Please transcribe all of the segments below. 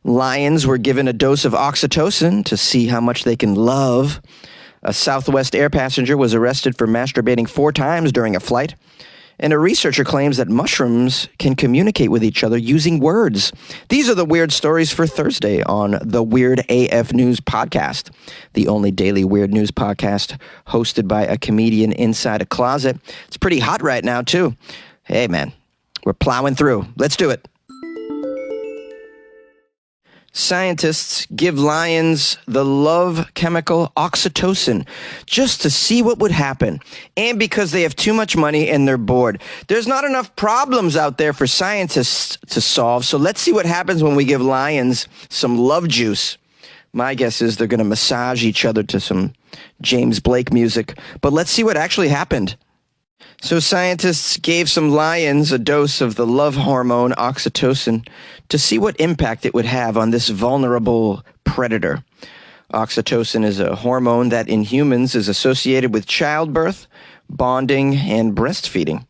Lions were given a dose of oxytocin to see how much they can love. A Southwest air passenger was arrested for masturbating 4 times during a flight. And a researcher claims that mushrooms can communicate with each other using words. These are the weird stories for Thursday on the Weird AF News Podcast, the only daily weird news podcast hosted by a comedian inside a closet. It's pretty hot right now, too. Hey, man, we're plowing through. Let's do it. Scientists give lions the love chemical oxytocin just to see what would happen, and because they have too much money and they're bored. There's not enough problems out there for scientists to solve, so let's see what happens when we give lions some love juice. My guess is they're going to massage each other to some James Blake music, but let's see what actually happened. So scientists gave some lions a dose of the love hormone oxytocin to see what impact it would have on this vulnerable predator. Oxytocin is a hormone that in humans is associated with childbirth, bonding, and breastfeeding.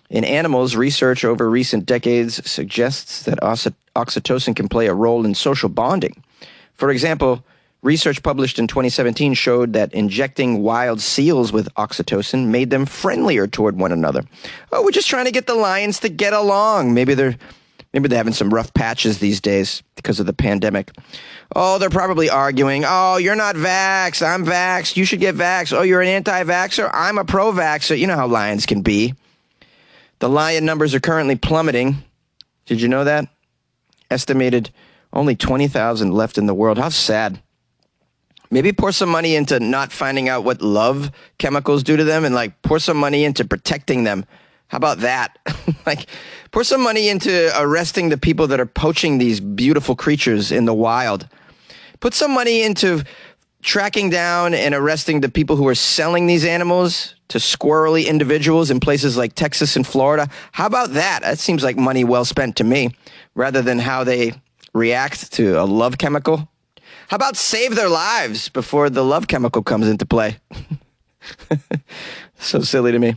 In animals, research over recent decades suggests that oxytocin can play a role in social bonding. For example, research published in 2017 showed that injecting wild seals with oxytocin made them friendlier toward one another. Oh, we're just trying to get the lions to get along. Maybe they're having some rough patches these days because of the pandemic. Oh, they're probably arguing. Oh, you're not vaxxed. I'm vaxxed. You should get vaxxed. Oh, you're an anti-vaxxer. I'm a pro-vaxxer. You know how lions can be. The lion numbers are currently plummeting. Did you know that? Estimated only 20,000 left in the world. How sad. Maybe pour some money into not finding out what love chemicals do to them and pour some money into protecting them. How about that? Pour some money into arresting the people that are poaching these beautiful creatures in the wild. Put some money into tracking down and arresting the people who are selling these animals to squirrely individuals in places like Texas and Florida. How about that? That seems like money well spent to me, rather than how they react to a love chemical. How about save their lives before the love chemical comes into play? So silly to me.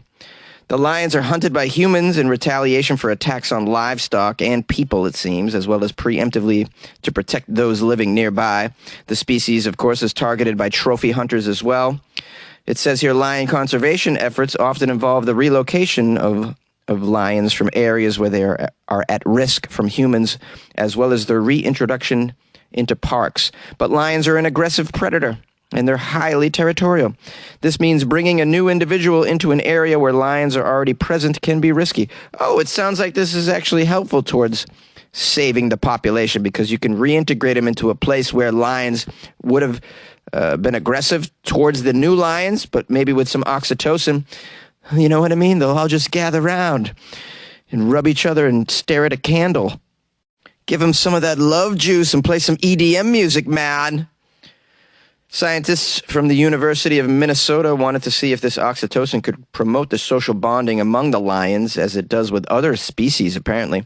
The lions are hunted by humans in retaliation for attacks on livestock and people, it seems, as well as preemptively to protect those living nearby. The species, of course, is targeted by trophy hunters as well. It says here lion conservation efforts often involve the relocation of lions from areas where they are at risk from humans, as well as their reintroduction into parks. But lions are an aggressive predator, and they're highly territorial. This means bringing a new individual into an area where lions are already present can be risky. Oh, it sounds like this is actually helpful towards saving the population, because you can reintegrate them into a place where lions would have been aggressive towards the new lions, but maybe with some oxytocin. You know what I mean? They'll all just gather around and rub each other and stare at a candle. Give them some of that love juice and play some EDM music, man. Scientists from the University of Minnesota wanted to see if this oxytocin could promote the social bonding among the lions, as it does with other species, apparently.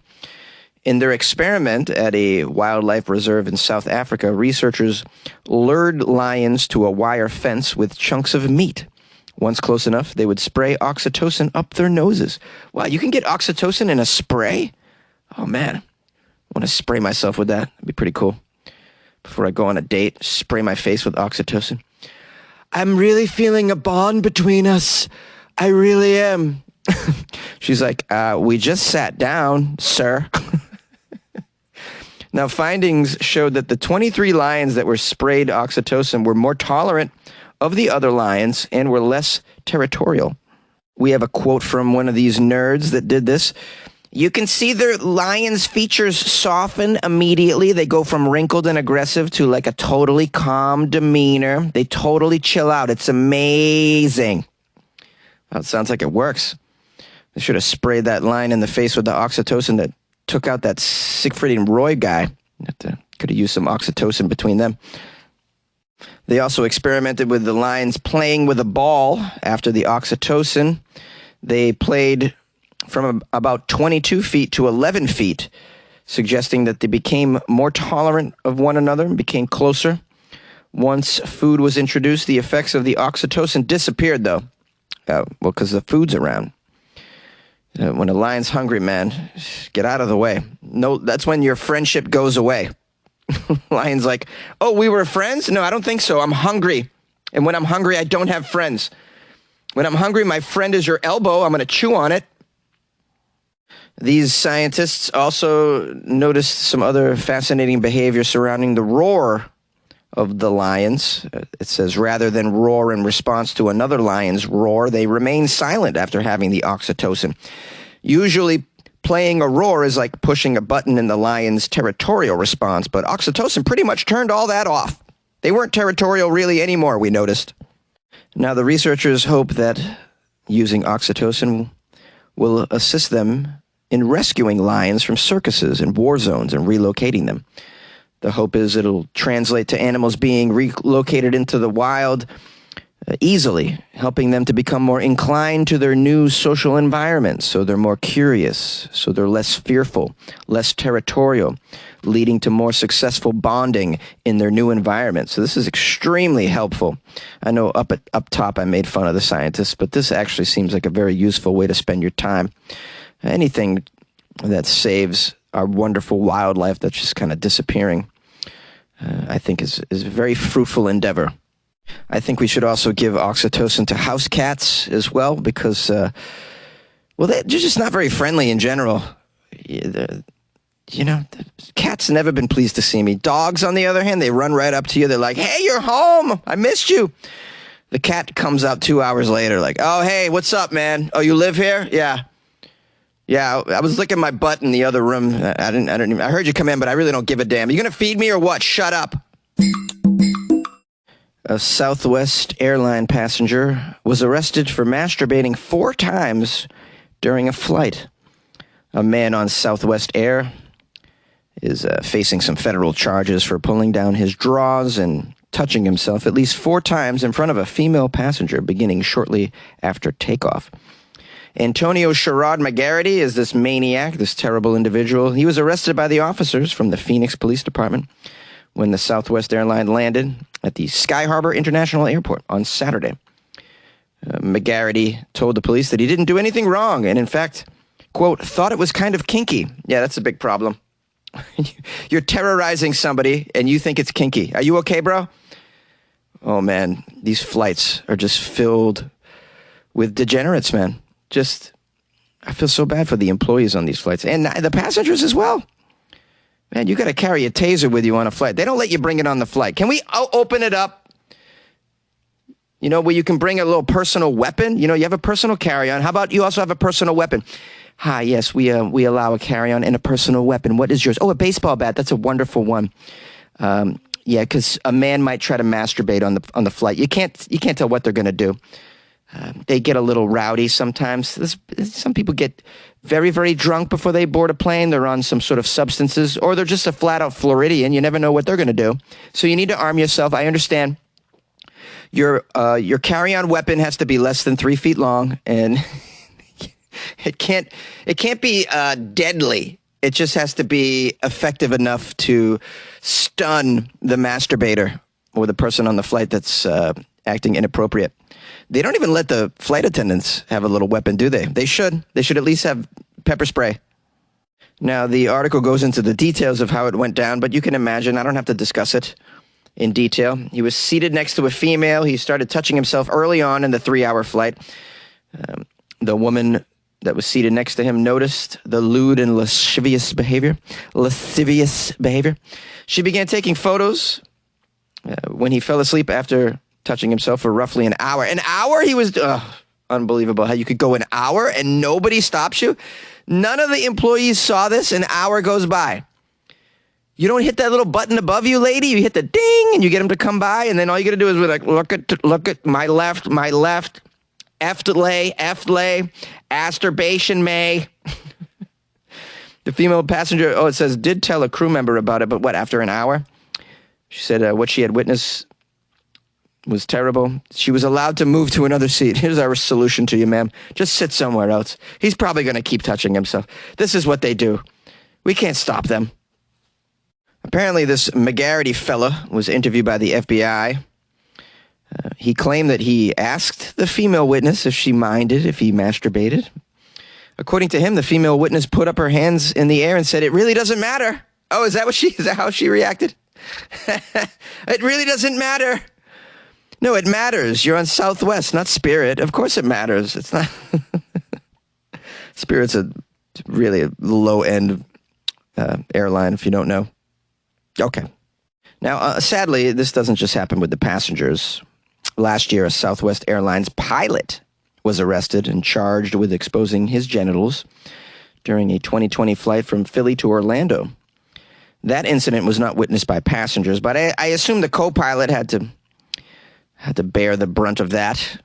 In their experiment at a wildlife reserve in South Africa, researchers lured lions to a wire fence with chunks of meat. Once close enough, they would spray oxytocin up their noses. Wow, you can get oxytocin in a spray? Oh, man. I want to spray myself with that. That'd be pretty cool. Before I go on a date, spray my face with oxytocin. I'm really feeling a bond between us. I really am. She's like, we just sat down, sir. Now, findings showed that the 23 lions that were sprayed oxytocin were more tolerant of the other lions and were less territorial. We have a quote from one of these nerds that did this. You can see their lions' features soften immediately. They go from wrinkled and aggressive to a totally calm demeanor. They totally chill out. It's amazing. Well, it sounds like it works. They should have sprayed that lion in the face with the oxytocin that took out that Siegfried and Roy guy. Could have used some oxytocin between them. They also experimented with the lions playing with a ball after the oxytocin. They played from about 22 feet to 11 feet, suggesting that they became more tolerant of one another and became closer. Once food was introduced, the effects of the oxytocin disappeared, though. Because the food's around. When a lion's hungry, man, get out of the way. No, that's when your friendship goes away. Lion's like, oh, we were friends? No, I don't think so. I'm hungry. And when I'm hungry, I don't have friends. When I'm hungry, my friend is your elbow. I'm going to chew on it. These scientists also noticed some other fascinating behavior surrounding the roar of the lions. It says, rather than roar in response to another lion's roar, they remain silent after having the oxytocin. Usually, playing a roar is like pushing a button in the lion's territorial response, but oxytocin pretty much turned all that off. They weren't territorial really anymore, we noticed. Now, the researchers hope that using oxytocin will assist them in rescuing lions from circuses and war zones and relocating them. The hope is it'll translate to animals being relocated into the wild easily, helping them to become more inclined to their new social environment, so they're more curious, so they're less fearful, less territorial, leading to more successful bonding in their new environment. So this is extremely helpful. I know up top I made fun of the scientists, but this actually seems like a very useful way to spend your time. Anything that saves our wonderful wildlife that's just kind of disappearing, I think is a very fruitful endeavor. I think we should also give oxytocin to house cats as well because, well, they're just not very friendly in general. You know, cats never been pleased to see me. Dogs, on the other hand, they run right up to you. They're like, hey, you're home. I missed you. The cat comes out 2 hours later like, oh, hey, what's up, man? Oh, you live here? Yeah. Yeah, I was licking my butt in the other room. I heard you come in, but I really don't give a damn. You gonna feed me or what? Shut up. A Southwest airline passenger was arrested for masturbating 4 times during a flight. A man on Southwest Air is facing some federal charges for pulling down his drawers and touching himself at least 4 times in front of a female passenger beginning shortly after takeoff. Antonio Sherrod McGarity is this maniac, this terrible individual. He was arrested by the officers from the Phoenix Police Department when the Southwest airline landed at the Sky Harbor International Airport on Saturday. McGarity told the police that he didn't do anything wrong and, in fact, quote, thought it was kind of kinky. Yeah, that's a big problem. You're terrorizing somebody and you think it's kinky. Are you okay, bro? Oh, man, these flights are just filled with degenerates, man. I feel so bad for the employees on these flights and the passengers as well. Man, you got to carry a taser with you on a flight. They don't let you bring it on the flight. Can we open it up? You know, where you can bring a little personal weapon. You know, you have a personal carry-on. How about you also have a personal weapon? Hi, yes, we allow a carry-on and a personal weapon. What is yours? Oh, a baseball bat. That's a wonderful one. Yeah, because a man might try to masturbate on the flight. You can't tell what they're going to do. They get a little rowdy sometimes. Some people get very, very drunk before they board a plane. They're on some sort of substances, or they're just a flat-out Floridian. You never know what they're going to do. So you need to arm yourself. I understand. Your carry-on weapon has to be less than 3 feet long, and it can't be deadly. It just has to be effective enough to stun the masturbator or the person on the flight that's acting inappropriate. They don't even let the flight attendants have a little weapon, do they? They should. They should at least have pepper spray. Now, the article goes into the details of how it went down, but you can imagine. I don't have to discuss it in detail. He was seated next to a female. He started touching himself early on in the 3-hour flight. The woman that was seated next to him noticed the lewd and lascivious behavior. She began taking photos when he fell asleep after touching himself for roughly an hour. An hour? He was... unbelievable how you could go an hour and nobody stops you. None of the employees saw this. An hour goes by. You don't hit that little button above you, lady. You hit the ding and you get them to come by, and then all you got to do is be like, look at my left, eft lay, asturbation may. The female passenger, it says, did tell a crew member about it, but what, after an hour? She said what she had witnessed was terrible. She was allowed to move to another seat. Here's our solution to you, ma'am. Just sit somewhere else. He's probably going to keep touching himself. This is what they do. We can't stop them. Apparently, this McGarity fella was interviewed by the FBI. He claimed that he asked the female witness if she minded if he masturbated. According to him, the female witness put up her hands in the air and said, it really doesn't matter. Oh, is that how she reacted? It really doesn't matter. No, it matters. You're on Southwest, not Spirit. Of course it matters. It's not. Spirit's really a low-end airline, if you don't know. Okay. Now, sadly, this doesn't just happen with the passengers. Last year, a Southwest Airlines pilot was arrested and charged with exposing his genitals during a 2020 flight from Philly to Orlando. That incident was not witnessed by passengers, but I assume the co-pilot had to bear the brunt of that.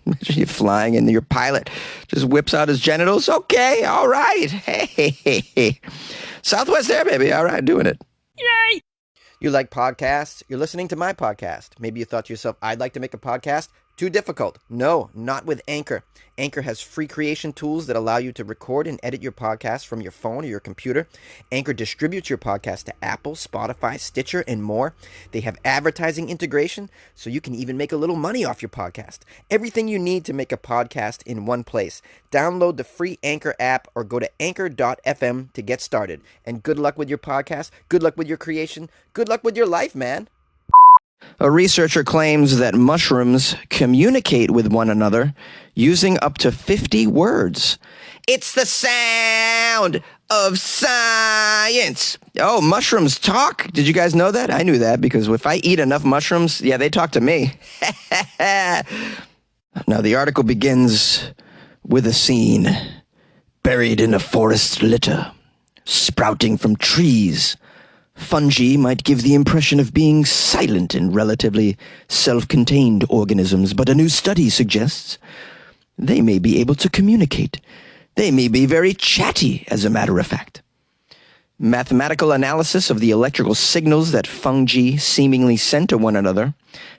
Imagine you flying and your pilot just whips out his genitals. Okay, all right. Hey. Southwest Air, baby. All right, doing it. Yay! You like podcasts? You're listening to my podcast. Maybe you thought to yourself, I'd like to make a podcast. Too difficult. No, not with Anchor. Anchor has free creation tools that allow you to record and edit your podcast from your phone or your computer. Anchor distributes your podcast to Apple, Spotify, Stitcher, and more. They have advertising integration, so you can even make a little money off your podcast. Everything you need to make a podcast in one place. Download the free Anchor app or go to anchor.fm to get started. And good luck with your podcast. Good luck with your creation. Good luck with your life, man. A researcher claims that mushrooms communicate with one another using up to 50 words. It's the sound of science. Oh, mushrooms talk. Did you guys know that? I knew that because if I eat enough mushrooms, they talk to me. Now, the article begins with a scene buried in a forest litter, sprouting from trees. Fungi might give the impression of being silent and relatively self-contained organisms, but a new study suggests they may be able to communicate. They may be very chatty, as a matter of fact. Mathematical analysis of the electrical signals that fungi seemingly send to one another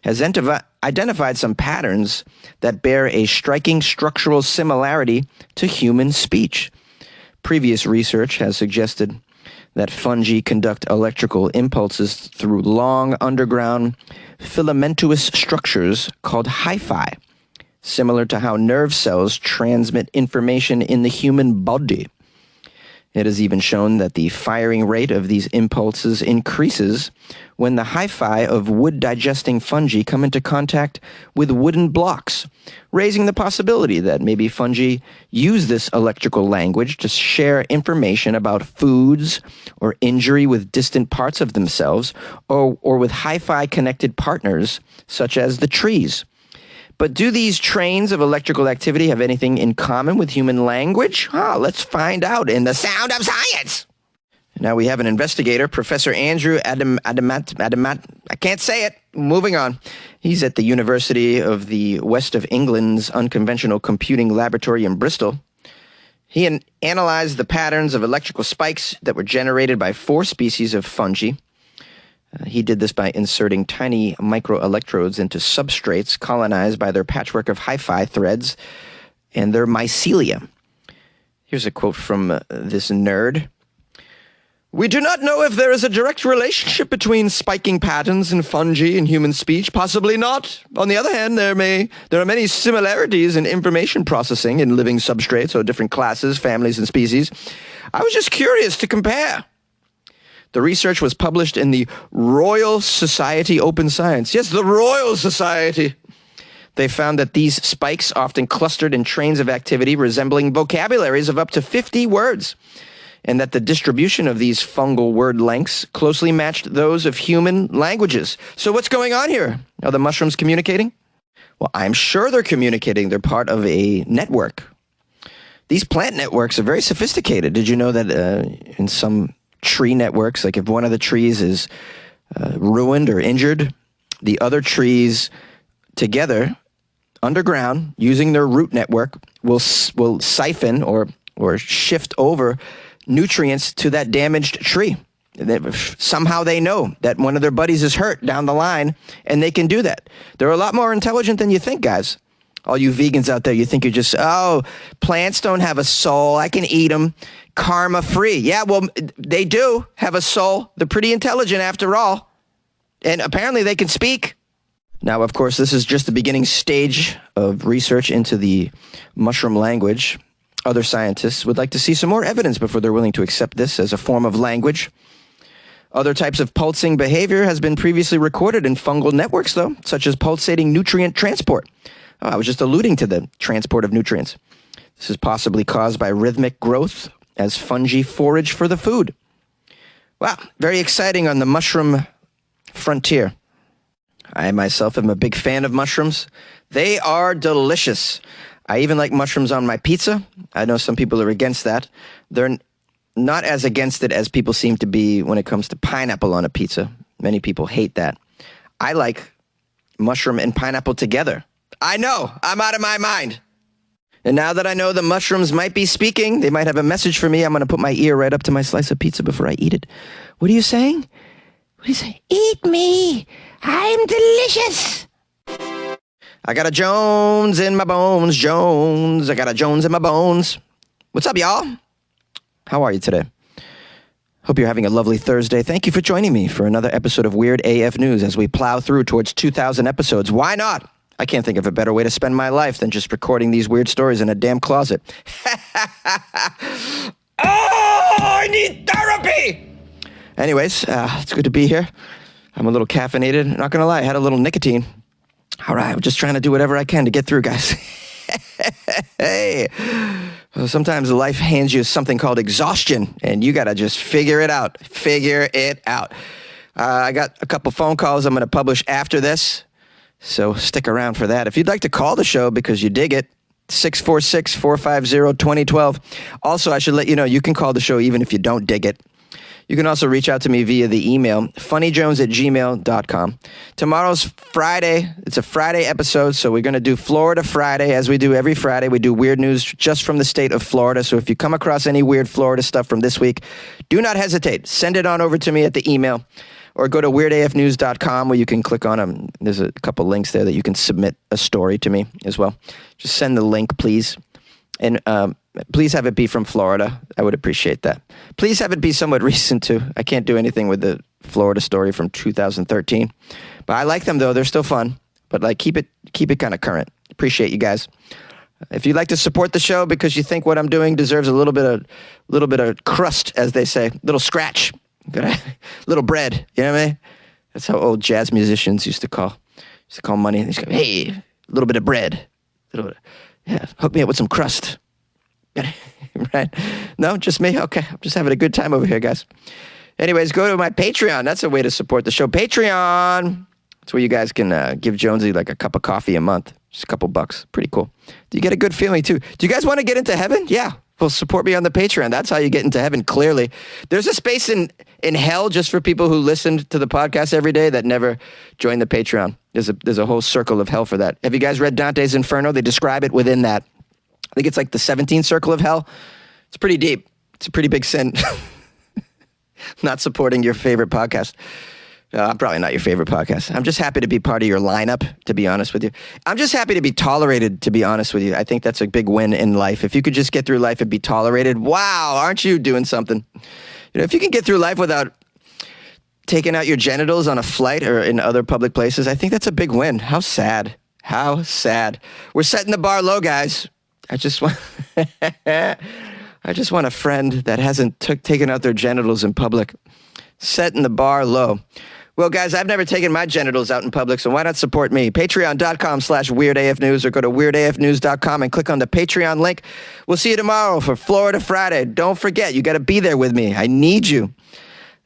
has identified some patterns that bear a striking structural similarity to human speech. Previous research has suggested that fungi conduct electrical impulses through long underground filamentous structures called hyphae, similar to how nerve cells transmit information in the human body. It is even shown that the firing rate of these impulses increases when the hyphae of wood-digesting fungi come into contact with wooden blocks, raising the possibility that maybe fungi use this electrical language to share information about foods or injury with distant parts of themselves or with hyphae-connected partners, such as the trees. But do these trains of electrical activity have anything in common with human language? Let's find out in The Sound of Science. Now we have an investigator, Professor Andrew Adamat. I can't say it. Moving on. He's at the University of the West of England's Unconventional Computing Laboratory in Bristol. He analyzed the patterns of electrical spikes that were generated by 4 species of fungi. He did this by inserting tiny microelectrodes into substrates colonized by their patchwork of hyphae threads and their mycelia. Here's a quote from this nerd. "We do not know if there is a direct relationship between spiking patterns in fungi and human speech. Possibly not. On the other hand, there are many similarities in information processing in living substrates or different classes, families, and species. I was just curious to compare." The research was published in the Royal Society Open Science. Yes, the Royal Society. They found that these spikes often clustered in trains of activity resembling vocabularies of up to 50 words, and that the distribution of these fungal word lengths closely matched those of human languages. So what's going on here? Are the mushrooms communicating? Well, I'm sure they're communicating. They're part of a network. These plant networks are very sophisticated. Did you know that in some tree networks, like if one of the trees is ruined or injured, the other trees together underground using their root network will siphon or shift over nutrients to that damaged tree. Somehow they know that one of their buddies is hurt down the line, and they can do that. They're a lot more intelligent than you think, guys. All you vegans out there, you think you're just, plants don't have a soul. I can eat them. Karma free. Yeah, well, they do have a soul. They're pretty intelligent after all. And apparently they can speak. Now, of course, this is just the beginning stage of research into the mushroom language. Other scientists would like to see some more evidence before they're willing to accept this as a form of language. Other types of pulsing behavior has been previously recorded in fungal networks, though, such as pulsating nutrient transport. Oh, I was just alluding to the transport of nutrients. This is possibly caused by rhythmic growth as fungi forage for the food. Wow, very exciting on the mushroom frontier. I myself am a big fan of mushrooms. They are delicious. I even like mushrooms on my pizza. I know some people are against that. They're not as against it as people seem to be when it comes to pineapple on a pizza. Many people hate that. I like mushroom and pineapple together. I know, I'm out of my mind. And now that I know the mushrooms might be speaking, they might have a message for me, I'm going to put my ear right up to my slice of pizza before I eat it. What are you saying? What are you saying? Eat me. I'm delicious. I got a Jones in my bones, Jones. I got a Jones in my bones. What's up, y'all? How are you today? Hope you're having a lovely Thursday. Thank you for joining me for another episode of Weird AF News as we plow through towards 2,000 episodes. Why not? I can't think of a better way to spend my life than just recording these weird stories in a damn closet. Oh, I need therapy! Anyways, it's good to be here. I'm a little caffeinated. Not going to lie, I had a little nicotine. All right, I'm just trying to do whatever I can to get through, guys. Hey, sometimes life hands you something called exhaustion, and you got to just figure it out. Figure it out. I got a couple phone calls I'm going to publish after this, so stick around for that. If you'd like to call the show because you dig it, 646-450-2012. Also, I should let you know, you can call the show even if you don't dig it. You can also reach out to me via the email, funnyjones@gmail.com. Tomorrow's Friday. It's a Friday episode, so we're going to do Florida Friday, as we do every Friday. We do weird news just from the state of Florida, so if you come across any weird Florida stuff from this week, do not hesitate. Send it on over to me at the email, or go to weirdafnews.com where you can click on them. There's a couple links there that you can submit a story to me as well. Just send the link, please. And please have it be from Florida. I would appreciate that. Please have it be somewhat recent, too. I can't do anything with the Florida story from 2013. But I like them, though. They're still fun. But like, keep it kind of current. Appreciate you guys. If you'd like to support the show because you think what I'm doing deserves a little bit of crust, as they say, little scratch, little bread. You know what I mean? That's how old jazz musicians used to call money. They used to go, hey, a little bit of bread. Yeah, hook me up with some crust. Right? No, just me? Okay, I'm just having a good time over here, guys. Anyways, go to my Patreon. That's a way to support the show. Patreon. That's where you guys can give Jonesy like a cup of coffee a month. Just a couple bucks. Pretty cool. Do you get a good feeling, too? Do you guys want to get into heaven? Yeah. Well, support me on the Patreon. That's how you get into heaven, clearly. There's a space in hell just for people who listen to the podcast every day that never join the Patreon. There's a whole circle of hell for that. Have you guys read Dante's Inferno? They describe it within that. I think it's like the 17th circle of hell. It's pretty deep. It's a pretty big sin. Not supporting your favorite podcast. I'm probably not your favorite podcast. I'm just happy to be part of your lineup, to be honest with you. I'm just happy to be tolerated, to be honest with you. I think that's a big win in life. If you could just get through life and be tolerated, wow, aren't you doing something? You know, if you can get through life without taking out your genitals on a flight or in other public places, I think that's a big win. How sad. How sad. We're setting the bar low, guys. I just want a friend that hasn't taken out their genitals in public. Setting the bar low. Well, guys, I've never taken my genitals out in public, so why not support me? Patreon.com/WeirdAFNews, or go to WeirdAFNews.com and click on the Patreon link. We'll see you tomorrow for Florida Friday. Don't forget, you got to be there with me. I need you.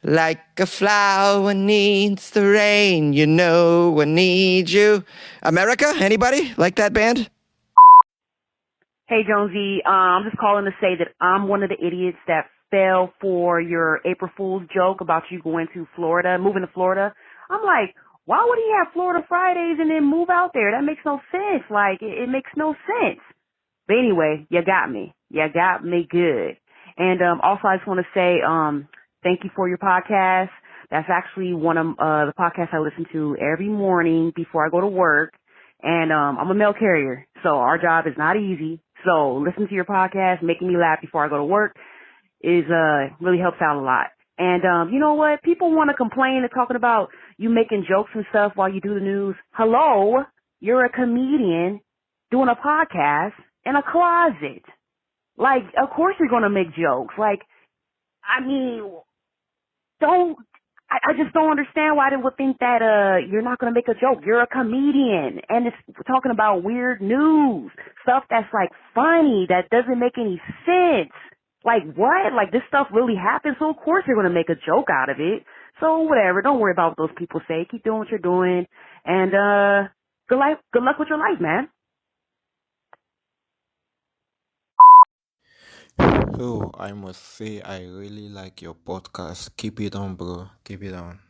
Like a flower needs the rain, you know I need you. America, anybody like that band? Hey, Jonesy, I'm just calling to say that I'm one of the idiots that fell for your April Fool's joke about you moving to Florida. I'm like, why would he have Florida Fridays and then move out there? That makes no sense. Like, it makes no sense. But anyway, you got me. You got me good. And also, I just want to say thank you for your podcast. That's actually one of the podcasts I listen to every morning before I go to work. And I'm a mail carrier, so our job is not easy. So listening to your podcast, making me laugh before I go to work, is really helps out a lot. And you know what? People want to complain and talking about you making jokes and stuff while you do the news. Hello, you're a comedian doing a podcast in a closet. Like, of course you're gonna make jokes. Like, I mean, don't. I just don't understand why they would think that you're not gonna make a joke. You're a comedian, and it's we're talking about weird news, stuff that's like funny that doesn't make any sense. Like what? Like this stuff really happens, so of course you're gonna make a joke out of it. So whatever. Don't worry about what those people say. Keep doing what you're doing, and good luck with your life, man. Oh, I must say, I really like your podcast. Keep it on, bro. Keep it on.